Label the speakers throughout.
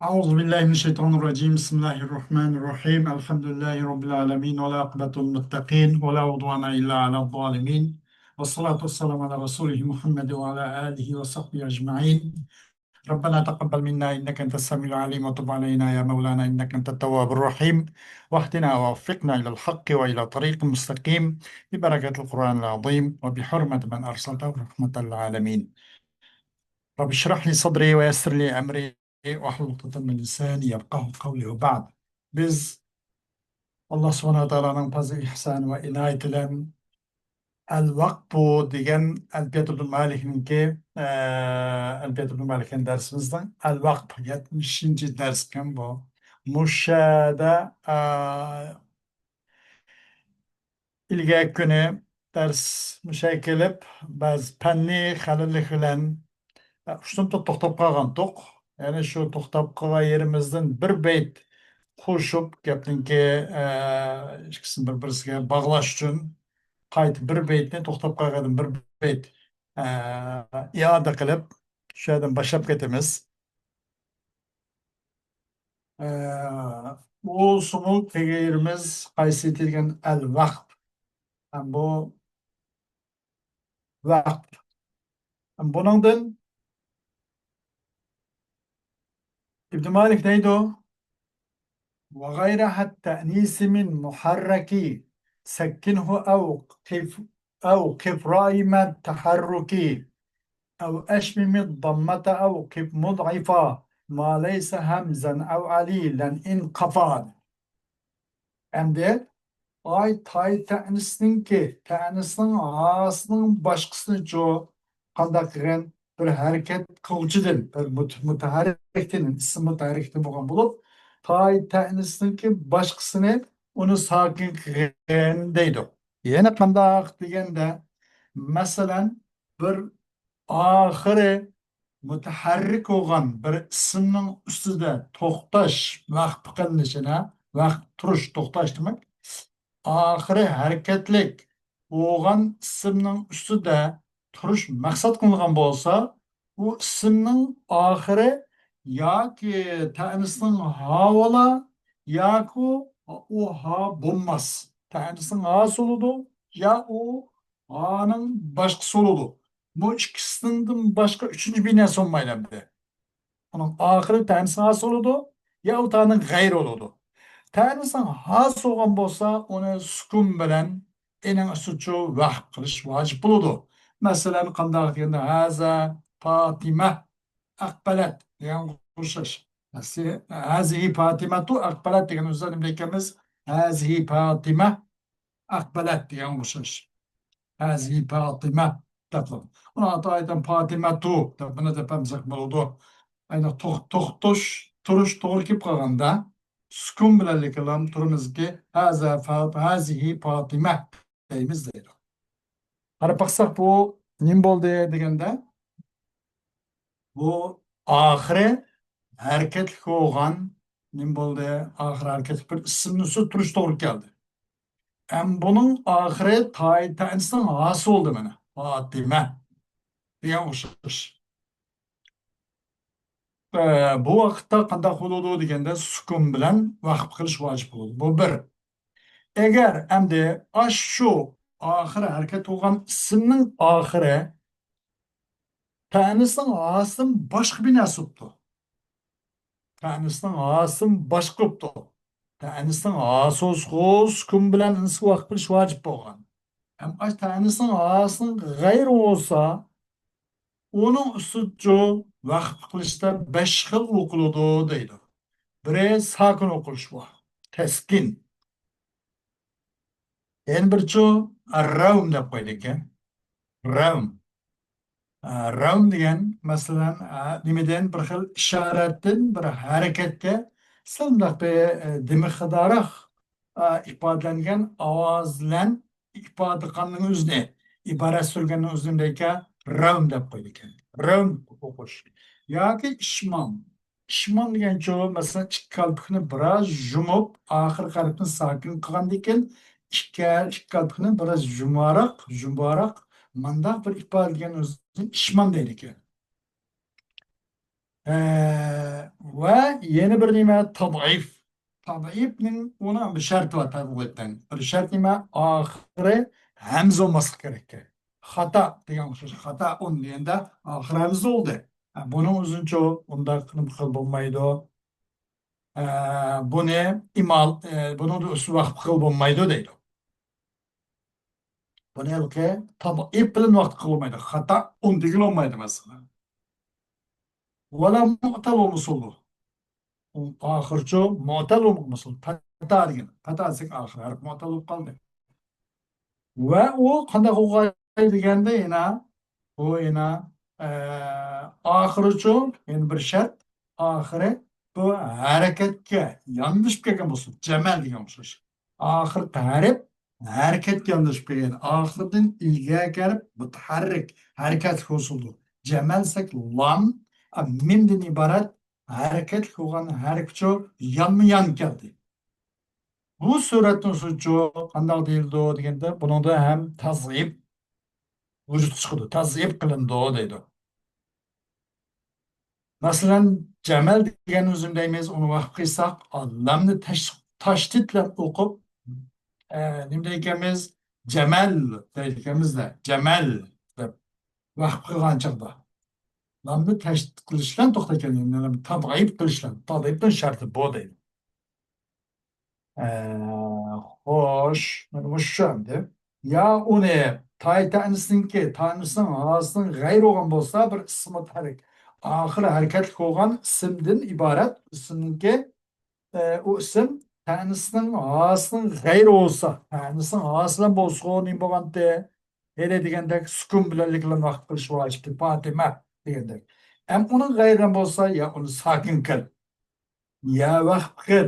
Speaker 1: أعوذ بالله من الشيطان الرجيم بسم الله الرحمن الرحيم الحمد لله رب العالمين ولا عقبة للمتقين ولا عدوان إلا على الظالمين والصلاة والسلام على رسوله محمد وعلى آله وصحبه أجمعين. ربنا تقبل منا إنك أنت السميع العليم وتب علينا يا مولانا إنك أنت التواب الرحيم واهدنا ووفقنا إلى الحق وإلى طريق مستقيم ببركة القرآن العظيم وبحرمة من أرسلته رحمة للعالمين. رب اشرح لي صدري ويسر لي أمري واحلل عقدة من لساني يفقهوا قولي وبعد. Biz Allah subhanahu wa ta'ala'nın fazla ihsan ve inayet ile El Vakbu degan Alfiyat ibn Malik'ninki Alfiyat ibn Malik'in dersimizden El Vakb 70. dersken bu. Muşşa'da ilgili günü ders müşekilip bazı penni halillik bilen Şunta to'xtab qolgandik. Ya'ni shu to'xtab qolgan yerimizdan bir bayt qo'shib gapninki ikkisini bir-birisiga bog'lash uchun qaytib bir baytni to'xtab qolgandan bir bayt iyoda qilib shu yerdan boshlab ketamiz. Bu sumul tegirimiz qaysi degan al vaqt. Bu vaqt. Buningdan İbn Malik neydi o? وغيرها التأنيث من محرك سكنه أو قف رائم التحرك أو أشمم الضمة أو قف مضعفا ما ليس همزا أو عليلا إن قفاد. Endi ay tay ta'nisning ağasının başkasını jo qanday qilgan bir harakat qiluvchidan bir mutaharrikdan ism mutaharrikdan bo'lgan bo'lib tay ta'nisninki boshqasini uni sokin qilgan deydi. Yana qanday deganda masalan bir oxiri mutaharrik bo'lgan bir ismning ustida to'xtash vaqt qilinishini vaqt turish to'xtash demak oxiri harakatlik bo'lgan ismning ustida turish maqsad qilingan bo'lsa u ismning oxiri yoki ta'nisning havola yoki u ha bo'lmas. Ta'nisning hasi bo'ladi ya u haning boshqasi bo'ladi. Bu ikkisidan boshqa uchinchi bir narsa bo'lmaydi bizda. Uning oxiri ta'nisning hasi bo'ladi ya u ta'ning g'ayri bo'ladi. Ta'nisning has bo'lgan bo'lsa, uni sukun bilan ening ustiga vaqf qilish vojib bo'ladi. Masalan, qanday deganda haza Fatima aqbalat degan qo'shish. Hazihi Fatimatu aqbalat degan o'zlar nima deyapmiz? Hazihi Fatima aqbalat degan qo'shish. Hazihi Fatima deb. Uni aytan Fatimatu deb buni deb hamzak bo'ladi. Ayni to'xtash turish to'g'ri kelib qolganda sukun bilan kalam turimizki hazihi Fatima deymiz deydi. Qarab baqsak bu nim bo'ldi deganda bu oxiri harakatli bo'lgan nim bo'ldi oxiri harakatli bir ismni ustida turish to'g'ri keldi. Buning oxiri ta'nisning hasi bo'ldi mana Fatima degan o'xshash. Bu vaqtda qanday bo'ladi deganda sukun bilan vaqf qilish vojib bo'ladi. Bu bir. Agar endi shu oxiri harakat bo'lgan ismning oxiri ta'nisning aslim boshqa bir narsa bo'libdi. Ta'nisning aslim boshqa bo'libdi. Ta'nisning asosi sukun bilan insib vaqf qilish vojib bo'lgan. Ham ta'nisning asling g'ayri bo'lsa onun ustiga vaqf qilishda 5 xil o'qiladi deydi. Biri sakin o'qilish bor. Taskin. En birchi ravm deb qo'ydik ekan. Ravm. Ravm degan masalan nimadan bir xil ishoratdan bir harakatga sandaq bir dimiqdaroq ifodalangan ovoz bilan ifoda qilganning o'zini iborat surganning o'zidagi ravm deb qo'ydik ekan. Ravm o'qish yoki ishmom. Ishmom degancha masalan ikki qalbni biroz yumib oxirgi qalbni sokin qilgandan keyin ikki qalbni biroz yumbaroq mandaq bir ifoda degan o'zini ishmom deydi ekan. ve yeni bir nime tadayif. Tadayif'nin ona bir şartı var tadayif'ten. Bir şart nime ahire hemz olması gerek. Hata degan o'xshash. Hata on deganda ahire hemz oldu. Bunun uzuncha unda qilib bo'lmaydi. Buni imal, buni usul vaqt qilib bo'lmaydi deydi. Buni ilki tadayif bilan vaqt qilmaydi. Hata on degan olmaydi masalan. Valla mu'tal olmuş. Ahırçı mu'tal olmusun. Pata degan. Pata desek ahir harf mu'tal bo'lib qoldi. Va u qanday o'qiydi deganda yana ahir uchun yana bir shart ahiri bu harakatga yondashib kelgan bo'lsin. Jamal degan o'xshash. Oxirgi harf harakatga yondashib kelgan. Oxirdan ilga kelib mutaharrik harakat hosildi. Jamal sak lam mimdan iborat harakat qilgan harfchi yonma-yon keldi. Bu suratning suchu qanday deyildi deganda buningda ham tazib vujud chiqdi. Tazib qilindi deydi. Masalan, Jamal degan o'zimdaymiz, uni vaqt qilsak, lamni tashdidlab o'qib, nima deykanmiz? Jamal deykanmizda, Jamal deb vaqt qilgan chog'da. Lamni tashdid qilishdan to'xtagan, tadg'ib qilishdan, tadg'ibning sharti bu deydi. Xo'sh, mana shu endi. Ya uni taytanisninki, tanisning g'asinin g'ayr bo'lgan bo'lsa, bir ismi tarik. Oxiri harakatli bo'lgan ismdan iborat. Ismninki u ism tanisning g'asinin g'ayr bo'lsa, tanisning g'asilan bo'lsa, nima bo'lganda? Hele degandek sukun bilanliklar vaqt qilish vojib. Fatima degandek. Ham uning g'ayridan bo'lsa, ya uni sakin qil. Ya vaqt qil.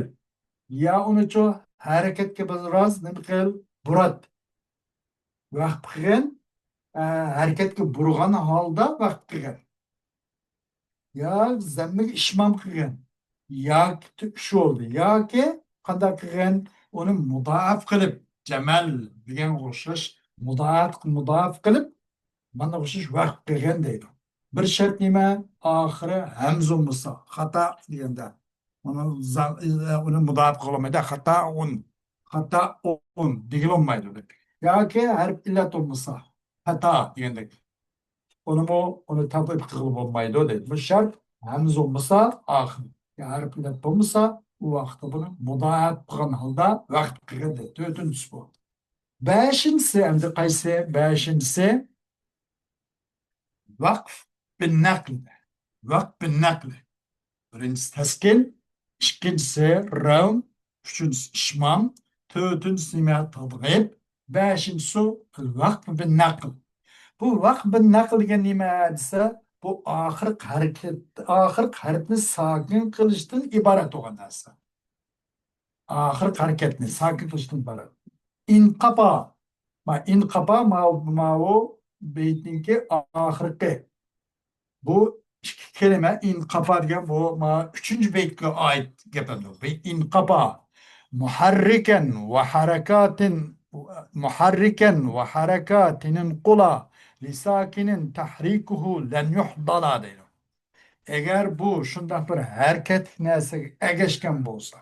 Speaker 1: Ya unucu hareketke biraz ne qil burat. Vaqt qilgan hareketke burgan holda vaqt qilgan. Ya zammig ishmam qilgan. Yoki shu oldu. Yoki qanday qilgan uni mudoaf qilib jamal degan o'xshash mudoaf qilib mana o'xshash vaqt qilgan deydi. Bir shart nima? Oxiri hamz bo'lmasa, xato deganda. Uni mudoaf qilolmaydi. Xato deyilolmaydi deb. Yoki harf illat bo'lmasa, xato degandek. Uni tadbiq qilib bo'lmaydi deydi. Bu shart hamz bo'lmasa, oxir. Harf illat bo'lmasa, u vaqtda buni mudoaf qilgan holda vaqt qilgan deydi. To'rtinchisi bu. Beshinchisi endi qaysi? Beshinchisi vaqf bin naql. Vaqf bin naql. Birincisi taskin, ikkinchisi ravm, uchinchisi ishmam, to'rtinchisi tadg'ib, beshinchisi vaqf bin naql. Bu vaqf bin naql degan nima desa, bu oxir harfni sakin qilishdan iborat bo'lgan narsa. Oxir harakatni sakin qilishdan iborat. Inqaba. Inqaba bu beytninki oxirgi. Bu ikki kelime inqaba degan bu üçüncü beytga oid gapdir. Inqaba muharrikan ve harakatinin qula lisakinin tahrikuhu len yuhdala deydi. Eğer bu şundan bir hareket narsaga ergashgan bo'lsa,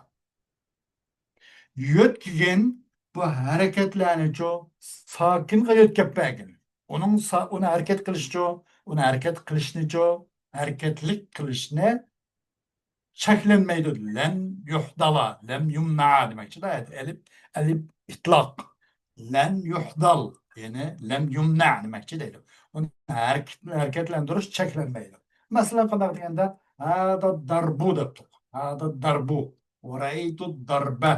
Speaker 1: yo'tkigan bu hareketlarni sakinga yo'tkab bergan. Uni harakat qilishi uni harakat qilishni hareketlik qilishni cheklanmaydi. Len yuhdala, len yumna demakchida. Elif itlaq. Len yuhdal, yani len yumna demakchi deydi. Uni harakatlantirish cheklanmaydi. Masalan, qanday deganda hada darbu debdi. Hada darbu. Wa ra'aytu darba.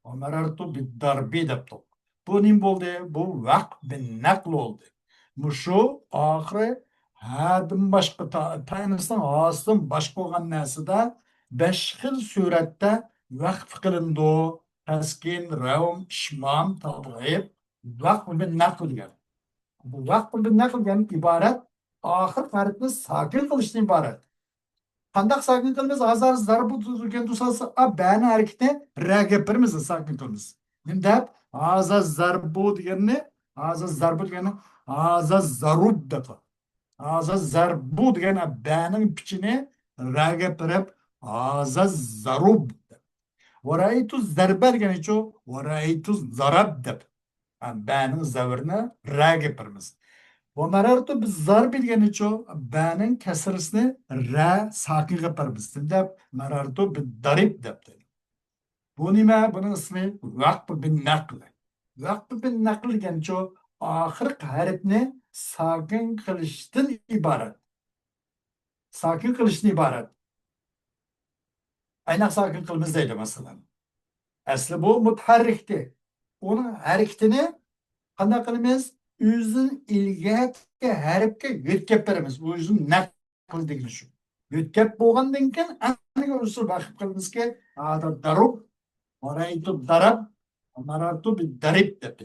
Speaker 1: Wa marartu bid-darbi debdi. Bu nim bo'ldi? Bu vaqf bin naql oldu. Mushu oxiri hadim boshqa tanisdan hosidan boshqa bo'lgan narsada 5 xil suratda vaqf qilindi. Taskin, ravm, ishmam, tadg'ib, vaqf bin naql degan. Bu vaqf bin naql degan iborat oxir harfni sakin qilishdan iborat. Qanday sakin qilamiz? Azar zarbu turgan tusasi bani harakatni ra gapiramiz, sakin qilamiz. Deb azaz zarbu deganni, azaz zarbu deganni azaz zarub deb. Azaz zarbu degan baning pichini ra gapirib Haza zarub. Varaytu zarba degenicha varaytu zarab deb. Ba'ning zavirni ra gapiramiz. Va marartu biz zarb degenicha ba'ning kasrisini ra sakin gapiramiz. Deb marartu biz darib deb. Bu nima? Buning ismi vaqf bin naql. Vaqf bin naql degenicha oxirgi harfni sakin qilishdan iborat. Sakin qilishdan iborat. Aynan sakin qilmiz deydi masalan. Asli bu mutaharrikdi. Onun hareketini qanday qilamiz? O'zin ilgaki harfga yetkazib beramiz. O'zin naql degani shu. Yetkazib bo'lgandan keyin aniq usul vaqf qilmizki, hada darub, maraytu darab, marartu bidarib deb.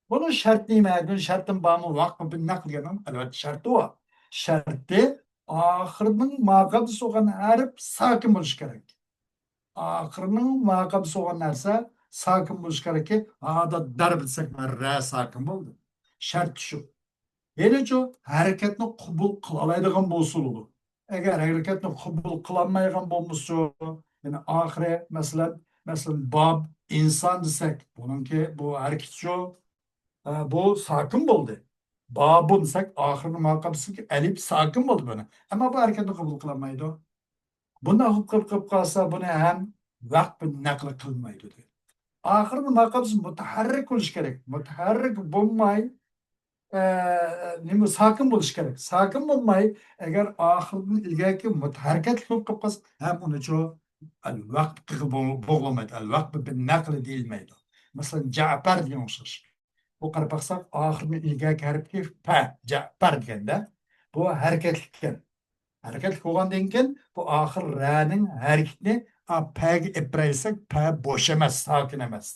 Speaker 1: Bunun şart nima? Bunun şartın bağımı vaqf bin naql degan albatta şartı var. Şartı oxirining maqabisi bo'lgan harf sakin bo'lishi kerak. Oxirining maqabisi bo'lgan narsa sakin bo'lishi kerakki, ada darb desak, ra sakin bo'ldi. Shart shu. Yenichu harakatni qabul qila oladigan bo'lsa bo'ladi. Agar harakatni qabul qila olmaydigan bo'lmasa, ya'ni oxiri masalan bob inson desak, buningki bu harakat shu, bu sakin bo'ldi. Babun desak, oxirgi maqabisi alif sakin bo'ldi buni. Ammo bu harakatni qabul qila olmaydi. Bundan hukm qilib qolsa, buni ham vaqt naql qilmaydi. Oxirgi maqabisi mutaharrik bo'lishi kerak. Mutaharrik bo'lmay, nima sakin bo'lishi kerak. Sakin bo'lmay, agar oxirdan ilgaki mutaharrikat qilib qolsa, ham uni cho al vaqt qilib bog'lamaydi. Al vaqt bin naql deyilmaydi. Masalan, Ja'far degan o'xshash. Bu qarab baqsak, oxirgi ilgaki harfga fa, Ja'far deganda bu harakatlikkan. Harakat bo'lgandan keyin bu oxir raning harakatni paga epraysak, pa bo'sh emas, sakin emas.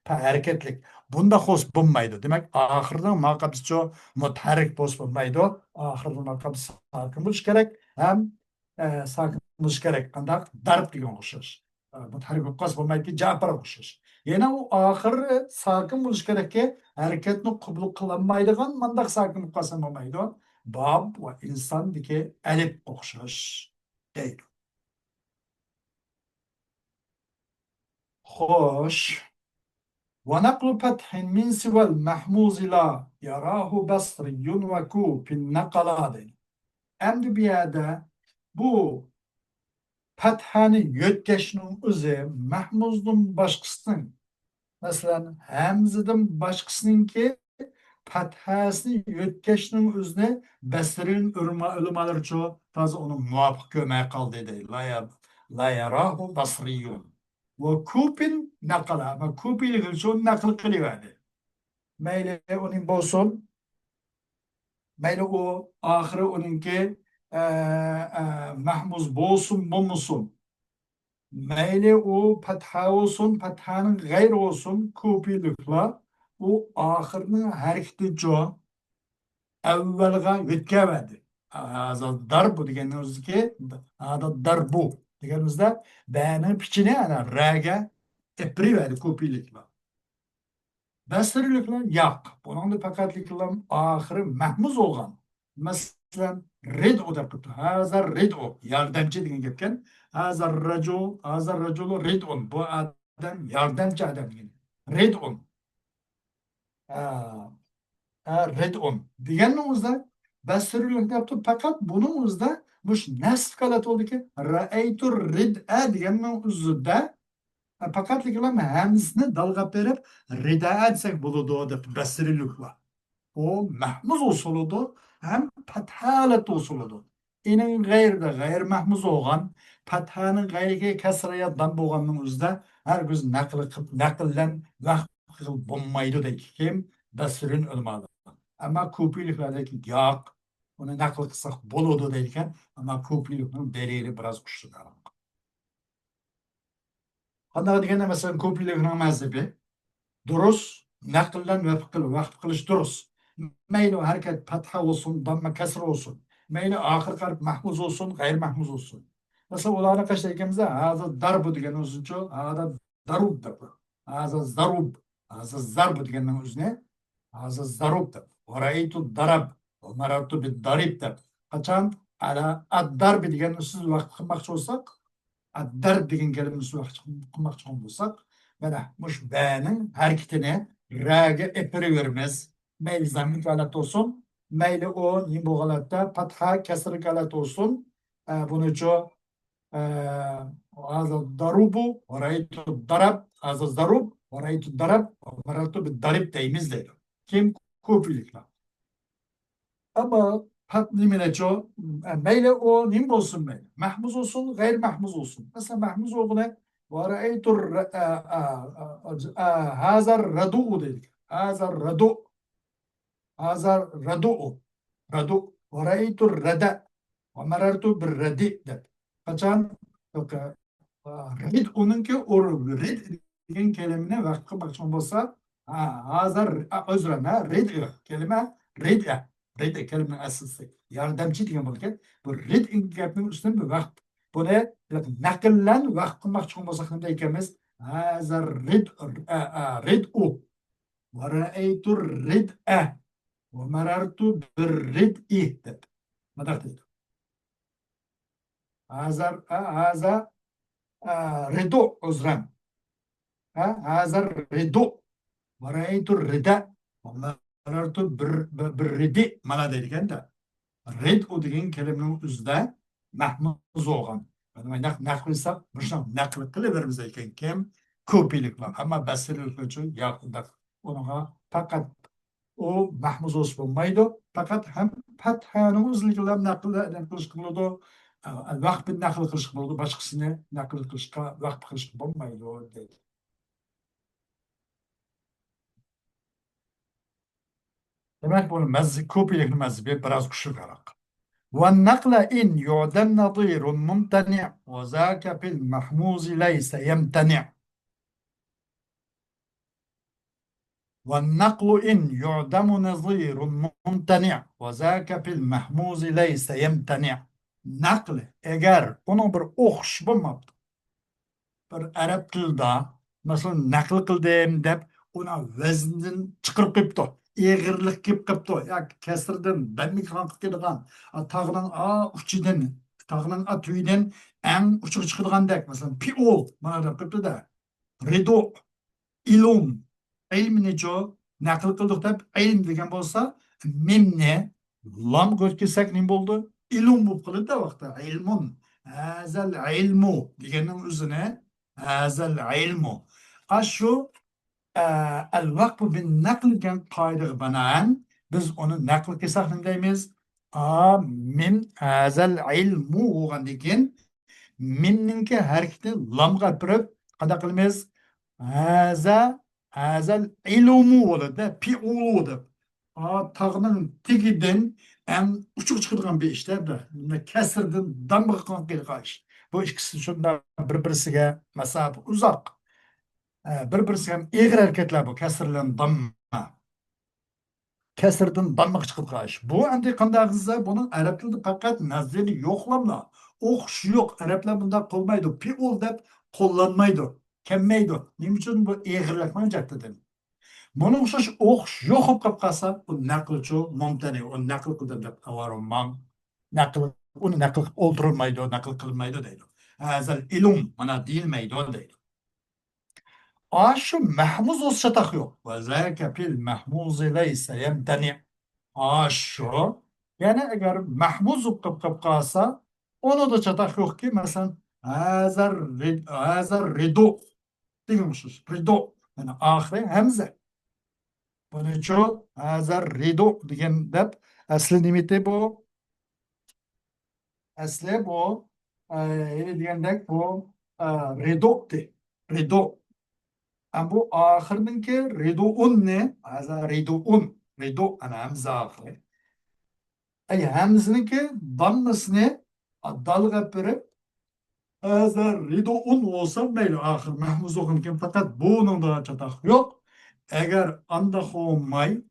Speaker 1: Pa harakatlik. Bunda xos bo'lmaydi. Demak, oxirning maqabisi mutaharrik bo'lmaydi. Oxirning maqabisi sakin bo'lishi kerak, ham sakin bo'lishi kerak. Qanday darb degan o'xshash. Mutaharrik bo'lmaydi, Ja'far o'xshash. Yana u oxiri sakin bo'lishi kerakki, harakatni qabul qilinmaydigan mandaq sakin bo'lsa bo'lmaydi. Bab ve insandaki elif okşaş değil. Hoş. Ve naklu fethin min sivel mahmuz ila yarahu basriyun ve kupin nakaladı. Endi bir yerde bu fethani yötkeşinin özü mahmuzdun başkasının, mesela hemzidin başkasınınki fathasini yötkeşning o'zini Basrining ulamalaricha toza uni muvofiq ko'rmay qoldi deydi. La yarahu basriyun. Va kupin naqala. Va kupiylik uchun naql qilyapti. Mayli uning bo'lsin, mayli u oxiri uningki mahmuz bo'lsin, bo'lmasin. Mayli u fatha olsun, fathaning g'ayri olsun, kupiyliklar u oxirning harakatiga avvalga yetkazadi. Darbu degan o'ziki, darbu deganimizda ba'ning pichini ana raga eprivadi ko'piyliklar. Basriliklar yo'q. Buningda faqatliklar oxiri mahmuz bo'lgan. Masalan, rid'u deb turibdi. Hazar rid'u yordamchi degan gapkan. Hazar rajul rid'un. Bu odam yordamchi odam degan. Rid'un. Red'un deganning o'zida Basrilik yaptı, fakat bunun o'zida bu nasb kalat bo'ldiki, ra'aytu rid'a deganning o'zida faqatliklar hamzni dalg'ab berib rid'a desak bo'ladi deb Basriliklar. O mahmuz usulidir, ham fathalat usulidir. Inin g'ayrida g'ayr mahmuz bo'lgan, fathaning g'ayriga kasriyatdan bo'lganning o'zida hargiz naqllan vaqt qilib bo'lmaydi deydi kim? Basrin ulamolar. Ama ko'piyliklardagi yo'q, uni naql qilsak bo'ladi deydigan, ammo ko'piylikning dalili biroz kuchliroq. Qanday deganda masalan ko'piylikning mazhabi durust, naqldan vaqf qilish durust. Mayli harakat fatha olsun, damma kasr olsun. Mayli oxir harf mahmuz olsun, g'ayr mahmuz olsun. Masalan, ularni qanday ekanmiz? Hozir darbu degan o'zincha, hozir darub deb. Hozir zarub, hozir zarbu deganning o'zini hozir zarub deb. Varaytu darab, marartu bid darib deb. Qachon ala ad-darb degan siz vaqt qilmoqchi bo'lsak, Ad-darb degan kelimani qilmoqchi bo'lsak, mana mush ba'ning harakatini raga epiraveramiz. Mayli zamin galat olsun, mayli o bu galatta fatha kasr galat olsun. Bunun için هذا الضرب ورأيت الضرب هذا الضرب ورأيت الضرب ومررت بالضرب deyimiz değil. Kim kopilikler. Ama hat nimeneço meyle o nim olsun meyle. Mahmuz olsun, gayr mahmuz olsun. Mesela mahmuz olduğuna وَرَأَيْتُ هَذَا الرَّدُوء dedik. هَذَا الرَّدُوء هَذَا الرَّدُوء رَدُوء وَرَأَيْتُ الرَّدَى وَمَرَرْتُ بِالرَّدِء dedi. Kaçan yok rid onunki or rid degan kelimani vaqtga bakışan bo'lsa hazır özrem rid kelime rid rid kelime aslısı yardımcı degan bo'lgan bu rid gapning ustidan bu vaqt buni naqllan vaqt qilmoqchi bo'lsak nima deymiz hazır rid rid u va ra'aytu rid'a va marartu bir rid'i deb nima deydi hazır hazır ridu özrem هذا الرداء ورأيت الرداء ومررت بالرداء mana deyilganda rid degan kelimaning o'zida mahmuz bo'lgan. Naql qilsak, buni naql qilaveramiz ekan kim ko'pchiliklar, hamma basirlik uchun yo'q. Unga faqat o mahmuz bo'lmaydi, faqat ham fathaning o'zligidan naql qilish bo'ladi. Vaqt naql qilish bo'ladi, boshqasini naql qilishga vaqt qilish bo'lmaydi deydi. Demek bunu ko'pchilikni mazhabi biroz kuchliroq. والنقل إن يعدم نظير ممتنع وذاك في المحموز ليس يمتنع. والنقل إن يعدم نظير ممتنع وذاك في المحموز ليس يمتنع. نقل eğer onun bir o'xish bo'lmabdi. Bir arab tilida masalan naql qildim deb uni vazndan chiqarib qo'yibdi. Eğirlik kelib qolibdi yoki kasrdan badmikron qilib kelgan tog'ning uchidan tog'ning tuyidan eng uchiga chiqadigandek masalan piol mana deb qo'yibdida rido ilm ilmni jo naql qildik deb ilm degan bo'lsa mimni lam ko'rsak nima bo'ldi ilm bo'lib qoldi vaqtda ilmun hazal ilmu deganning o'zini hazal ilmu shu الوقف بالنقل كان قاعدة بناءً biz onu naql qilsak nima deymiz min hazal ilmu bo'lgandan minninki harakati lamga birib qanday qilamiz hazal ilmu bo'ladi pi'u deb tog'ning tegidan eng uchuq chiqadigan bir ishlarda kasrdan damga qilgan bu ikkisi shunda bir-birisiga masofa uzoq bir-birisi ham eg'ir harakatlar bu kasrdan damma kasrdan damma chiqib qolish bu endi qanday qilsa buni arab tilida faqat nazari yo'qlamla o'qish yo'q arablar bunday qilmaydi piul deb qo'llanmaydi kelmaydi nima uchun bu eg'irlikni jatdidan buni o'xshash o'qish yo'q bo'lib qolib qolsa bu naqlchi mumtani u naql qildi deb avarman naql uni naql qilib o'ldirilmaydi naql qilmaydi deydi hazal ilm mana deyilmaydi deydi şu mahmuz olsa tak yok. Ve zâke fil mahmuzi leyse yemteni. Şu. Yani eğer mahmuz kıp kalsa onu da çatak yok ki mesela hazar ridu diyormuşuz. Ridu. Yani ahire hemze. Bunun için hazar ridu diyen dep asli nimeti bu. Asli bu. Yine diyen dek bu ridu di. Ridu. bu ahirninki ridu'un ne? Haza ridu'un. Ridu ana hamza ahiri. Ay hamzininki dammasını dalga verip haza ridu'un olsa meyli ahir mahmuz okunken fakat bunun da çatak yok. Eğer anda olmay.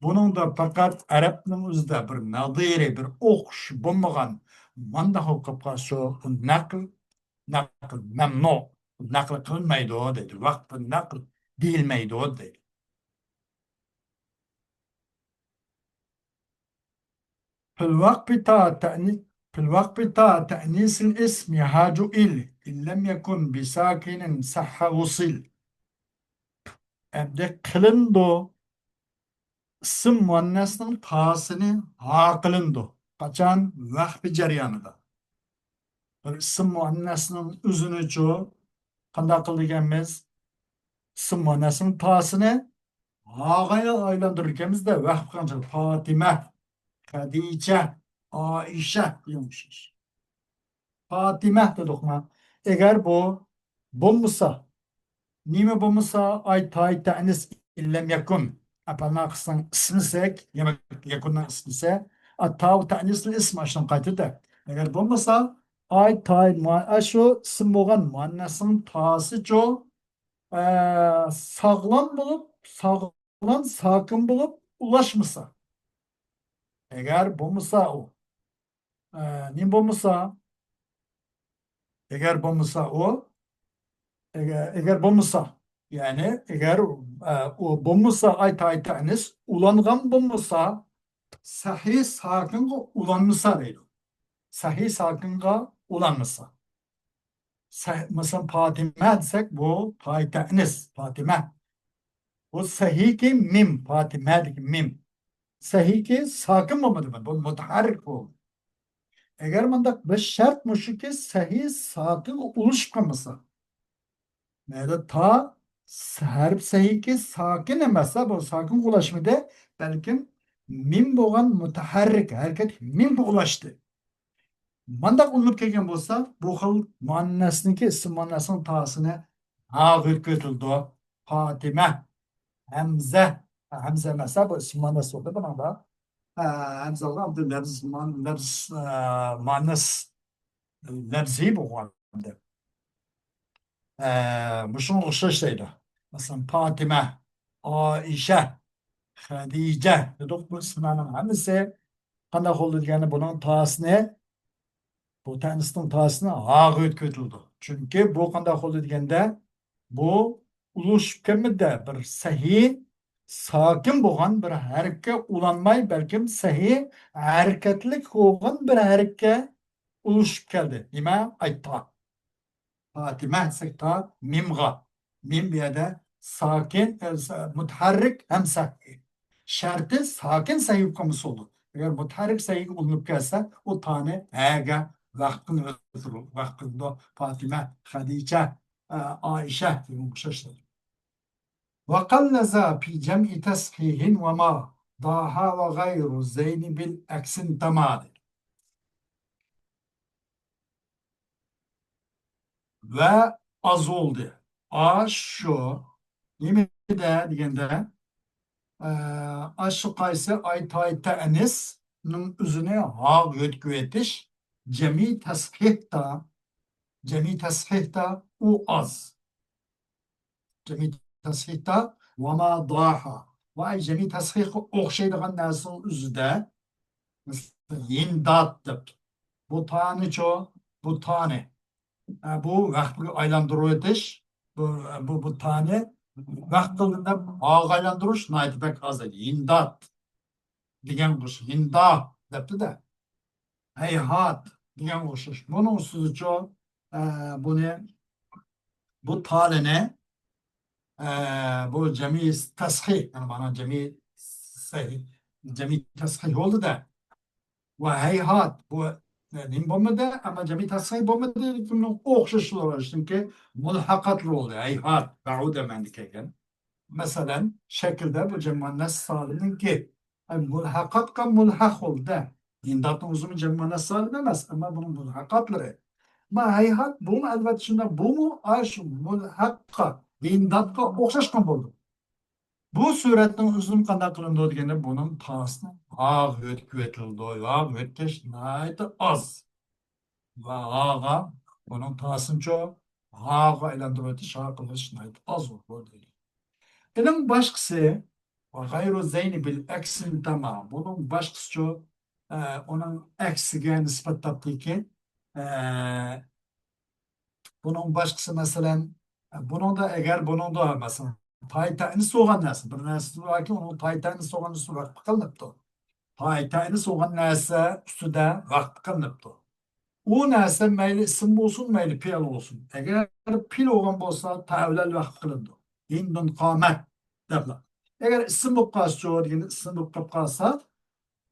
Speaker 1: Bunun da fakat Arap'ın özde bir nadiri bir okuş bulmagan manda hukukka şu nakl memnu naql qilmaydi deydi vaqt naql deyilmaydi deydi في الوقف في الوقت بتاع تأنيس الاسم يحاج إليه إن لم يكن بساكن صح وصل. أبدأ kılındı. İsim muannesinin tasını ha kılındı. Kaçan vahbi jaryanıda. Bir isim muannesinin üzünü çoğu kanda kıldıkemiz isim muannesinin tasını ha'ya aylandırırkemiz de vahbi kanca Fatime, Hadice, Aişe diyormuşuz. Fatime dedik mi? Eğer bu musa nime bu musa ay tay ta'nis illem yakun apalna kısan ismisek yemek yakunna ismise atav ta'nisli ism aşın kaytıda. Eğer bu musa ay tay aşu sımboğan muannesin tası ço sağlam bulup sağlam sakın bulup ulaşmasa. Eğer bu musa o nim bu musa eğer bu musa o eğer bulmuşsa yani eğer o bulmuşsa ay ta'nis ulangan bulmuşsa sahih sakınga ulanmışsa değil. Sahih sakınga ulanmışsa. Mesela Fatime desek bu ta'nis Fatime. Bu sahih ki mim Fatime ki mim. Sahih ki sakın mı bu mutaharrik bu. Eğer mandak bir şart mı şu ki sahih sakın oluşmaması. Nerede ta harf sahiki sakin emasa bu sakin ulaşmada belki mim boğan mutaharrik hareket mim ulaştı. Mandak ulup kelgen bolsa bu xil muannesniki isim muannesinin tasını ağır kötüldü. Fatime, Hamze, Hamze mesela bu isim muannes oldu bana da. Hamze oldu ama muannes lefzi bu. Muşun okşaştaydı. Mesela Fatime, Aişe, Hadice dedik bu isimlerin hepsi kandak oldu yani bunun tasını bu tanesinin tasını ağır kötüldü. Çünkü bu kandak oldu degende bu uluş kemide bir sahih sakin boğan bir hareket ulanmay belki sahih hareketlik olgan bir hareket uluş geldi. Nima aytta. Fatime sekta mimga. Mim bir de sakin, mutaharrik hem sakin. Şartı sakin sayı konusu olur. Eğer mutaharrik sayı bulunup gelse o tane ega vaktin ötürü. Vaktinde Fatime, Hadice, Aişe gibi muşaşlar. Ve kalleza fi cem'i teshihin ve ma daha ve gayru zeyni bil eksin tamadi. Ve az oldu. A şu yemin de degende aşı kaysı ay tay tenis nın üzüne ha güvetiş cemi tashih da u az cemi tashih da ve ma daha ve cemi tashih okşaydıgan nasıl üzüde mesela yindat bu tane ço bu tane bu vakti aylandırıyormuş. Bu tane vaktinde aylandırış naydı pek az dedi. İmdat diyen kuş. İmdat depti de. Heyhat diyen kuş. Bunun sözü çok bunu bu taline bu cemi tashih yani bana cemi tashih oldu da ve heyhat bu nim bomada ama cemi tasayı bomada bunun okşuşlu var çünkü mulhakatlı oluyor. Heyhat ba'ude mendikeken. Mesela şekilde bu cemmannes sağlığının ki mulhakat ka mulhak oldu. İmdatın uzun cemmannes sağlığı demez ama bunun mulhakatları. Ma heyhat bunun elbette şunda bu mu aş mulhakka imdatka okşaşkan oldu. Bu suretin uzun qanday qilindi deganda bunun tasini ağ ötküvetildi. Ağ ötkeş naydı az. Ve ağa bunun tasını çok ağa aylandırıcı şarkılar naydı az oldu. Bunun başkası ve gayru zeyni bil eksin tamam. Bunun başkası çok onun eksige nispet tabii ki bunun başkası mesela bunun da eğer bunun da mesela paytayını soğan nasıl? Bir nasıl var ki onun paytayını soğan üstü vakti kılınıptı. Paytayını soğan nasıl üstü de vakti kılınıptı. u narsa mayli ism bo'lsin, mayli fe'l bo'lsin. Agar fe'l bo'lgan bo'lsa, tavlal vaqt qilindi. Indun qomat deblar. Agar ism bo'lib qolsa, degan ism bo'lib qolib qolsa,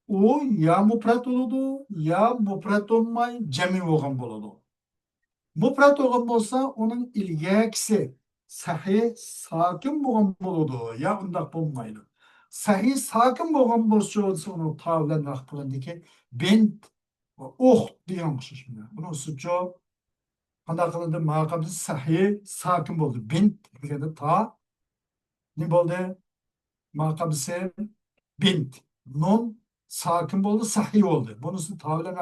Speaker 1: u ya mufrat bo'ladi, ya mufrat olmay jami bo'lgan bo'ladi. Mufrat bo'lgan bo'lsa, uning ilgakisi sahih sokin bo'lgan bo'ladi. Ya undaq bo'lmaydi. Sahih sokin bo'lgan bo'lsa, uni tavlan vaqt qilindiki, bint degan o'xshash. Buni usulcha qanday qilindi? Maqamda sahih sokin bo'ldi. Bint deganda ta ne bo'ldi? Maqamisi bint. Nun sakin bo'ldi, sahih bo'ldi. Bunisi tavlan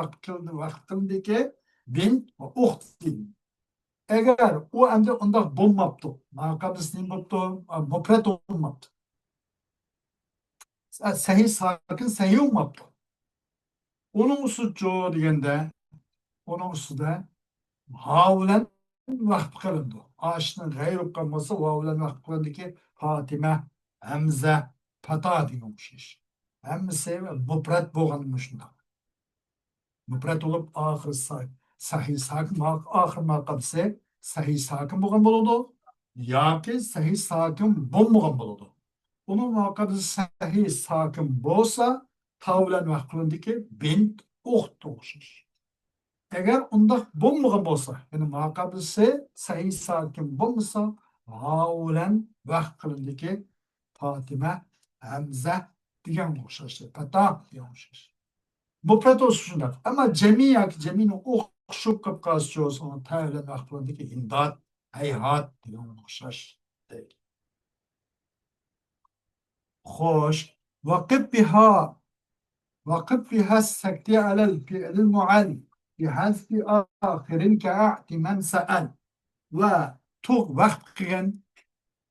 Speaker 1: vaqt qilindiki, bint deydi. Eğer o endi undaq bo'lmabdi, maqamisining bo'libdi, mufrat olmabdi. Sahih sakin sahih olmabdi. Onun usulcu deganda, onun ustida havlan vaqt qilindi. Ashni g'ayr o'qigan bo'lsa, havlan vaqt qilindiki, Fatima, Hamza, Fata degan o'xshash. Hammasi mufrat bo'lgan shunday. Mufrat olup ahir sahih sakin ahir maqamisi sahih sakin bo'lgan bo'ladi yoki sahih sakin bo'lmagan bo'ladi. Onun maqamisi sahih sakin bo'lsa, tavlan vaqt qilindiki, bint o'xshash. Eğer undaq bo'lmagan bo'lsa, ya'ni maqamisi sahih sakin bo'lmasa, havlan vaqt qilindiki, Fatima, Hamza degan o'xshash. Fata degan o'xshash. Mufrat olsun şunlar. Ama cemini okşup kapkası olsun, tavlen aklındaki imdat, heyhat diye okşaş değil. Hoş. Vakıf biha sekti alel fi'lil mual bihazfi ahirin ka'ati men sa'al ve tuğ vakt kıyan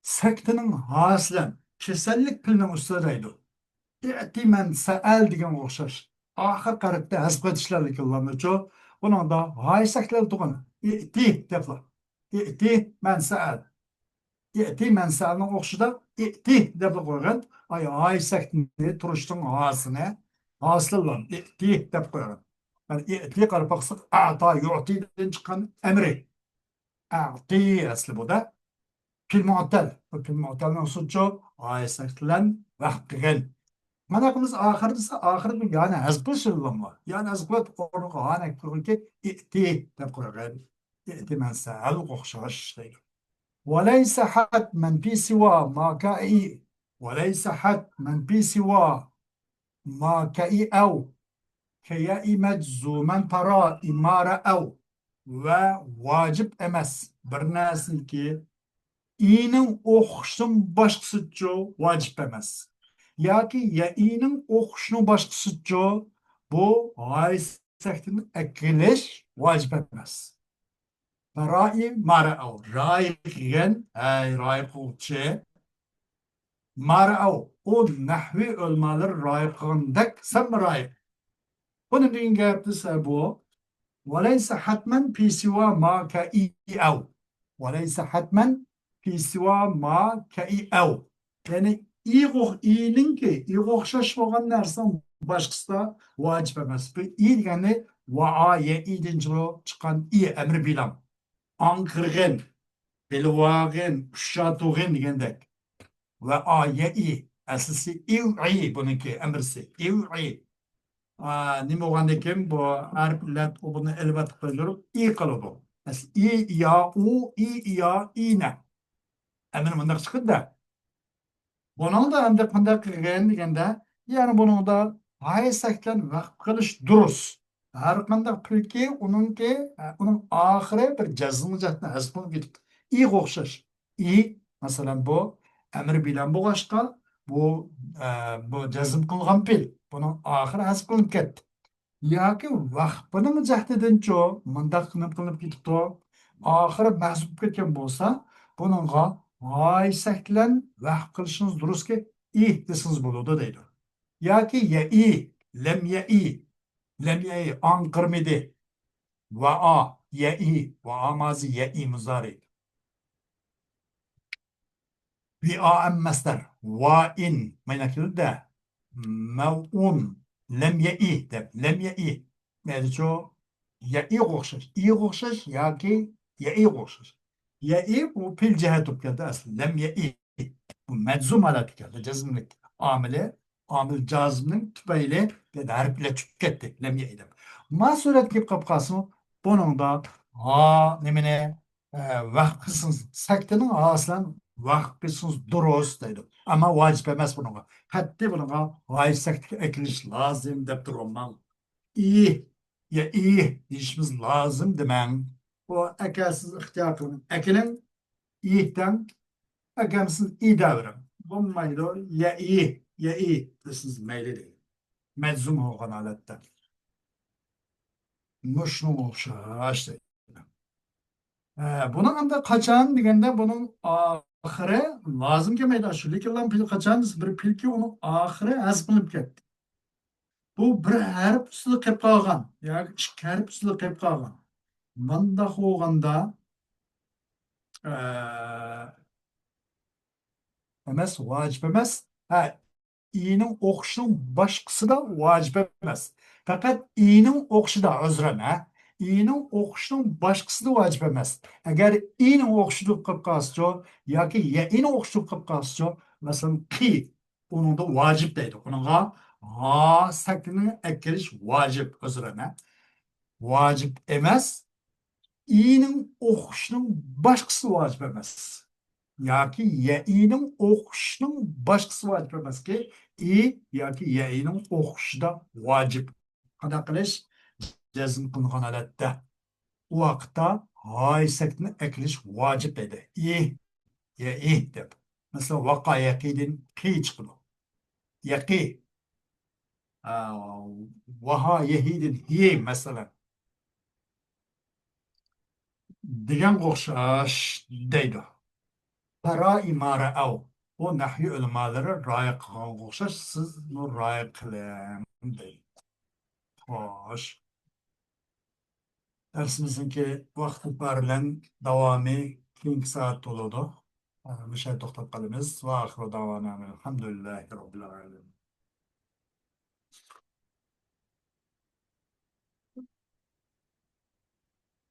Speaker 1: sektinin haslen kesellik pilinin ustadaydı. İ'timen sa'al degan o'xshash. Oxir qaribda hasb etishlarlik kullanuvchi. Bunun da haysaklar tuğun. İ'ti defla. İ'ti men sa'al. İ'ti men sa'alning o'xshida i'ti deb qo'ygan. Ay haysakni turishning hasini haslılan. İ'ti deb qo'ygan. Yani i'ti qarab baqsaq a'ta yu'tidan chiqqan amri. A'ti asli bu da fil mu'tal. Fil mu'talning usulchu haysaklan vaqt qilgan. Manakımız ahirde yani hazbışırlama. Yani hazbet onu hanek kurulke i'ti de kurgan. İ'ti men sa'al qo'xshash deydi. وليس حتما في سوى ما كأي وليس حتما في سوى ما كأي أو كياء مجزوما ترى إمارة أو وواجب أمس برناس ki iyinin o'qishdan boshqasicha vojib emas. Yoki ya'ining o'qishning boshqasicha bu g'oyisakni akilish vojib emas. Ra'i mara'u. Ra'i degan, ra'i qiluvchi. Mara'u. O nahvi o'lmalar ra'i qilgandek sam ra'i. Buni degan gap desa bu وليس حتما في سوى ما كإي أو وليس حتما في سوى ما كإي أو yani iyninki o'xshash bo'lgan narsa boshqasida vojib emas. Bu i degani va'a idinchilo chiqqan amri bilan anqirg'in bilvag'in ushatug'in degandek va'a aslisi iw'i buniki amrisi iw'i nima bo'lgandan keyin bu harflar buni ilvat qilib i qiladi. I ya u i ya ina amri bunday chiqadi. Bunun da hem de qanday qilgan deganda, yani bunun da haysakdan vaqt qilish durust. Har qanday qilki, uning oxiri bir jazmijatni hasb qilib ketibdi. I o'xshash. I masalan bu amr bilan bo'lg'ashqa, bu jazm qilgan fil. Buning oxiri hasb qilib ketdi. Yoki vaqtning jahdidancho mundaq qilib ketibdi. Oxiri mahsub ketgan bo'lsa, buningga haysaklan vaqt qilishingiz durustki i desiniz bo'ladi deydi. Yoki lam ya'i anqirmidi va'a va'a mazi ya'i muzari vi'a'an masdar va'in maynakilda mev'un lam ya'i deb lam ya'i yani şu Ya iyi okşaş. İyi okşaş ya ki ya iyi okşaş. Ya iyi bu pil cihet geldi aslında. Lem ya iyi. Bu meczum halat geldi. Cazmlık. Amile. Amil cazmının tübeyle bir de harfle tüketti. Lem ya iyi. Ma suret ki kapkası bunun da nemine vakıtsız saktının aslan vakıtsız duros dedi. Ama vacip emez bununla. Hatta bununla vacip saktik ekiliş lazım dep durumman. İyi ya iyi işimiz lazım demen. O ekelsiz ihtiyar kılın. Ekinin iyiden ekelsiz iyi davran. Bulmaydı ya iyi ya iyi. Siz meyli değil. Meczum olan alette. Muşnu okşaş dedi. Bunun anda kaçan degende bunun ahire lazım ki meyda şu yıldan pil kaçan bir pilki onun ahire az kılıp ketdi. Bu bir harf üstüne kep kalgan. Ya iki harf üstüne kep kalgan. Manda olganda emas vacip emas. Ha, iyinin okuşunun başkası da vacip emas. Fakat iyinin okuşu da özren ha. İyinin okuşunun başkası da vacip emas. Eğer iyinin okuşu kılıp kalsın ya ki ya iyinin okuşu kılıp kalsın mesela ki onun da vacip deydi. Onun ha saklını ekeriş vacip özren ha. Vacip emas. İyinin okuşunun başkası vacip emas. Yaki yeğinin okuşunun başkası vacip emas ki iyi yaki yeğinin okuşu da vacip. Kana kılış cezim kılgan alette. O vakıtta hay sekini ekliş vacip ede. İyi ya iyi dep. Mesela vaka yakidin ki çıkıdı. Yaki vaha yehidin hiye mesela. Digen okşaş deydi. Para imare ev. O nahyi ulemaları raya kılgan okşaş siz nu raya kılın deydi. Hoş. Dersimizin vakti barilen davamı 2 saat doludu. Bir şey toxtab qalamiz. Va axiru davana elhamdülillahi rabbil alamin.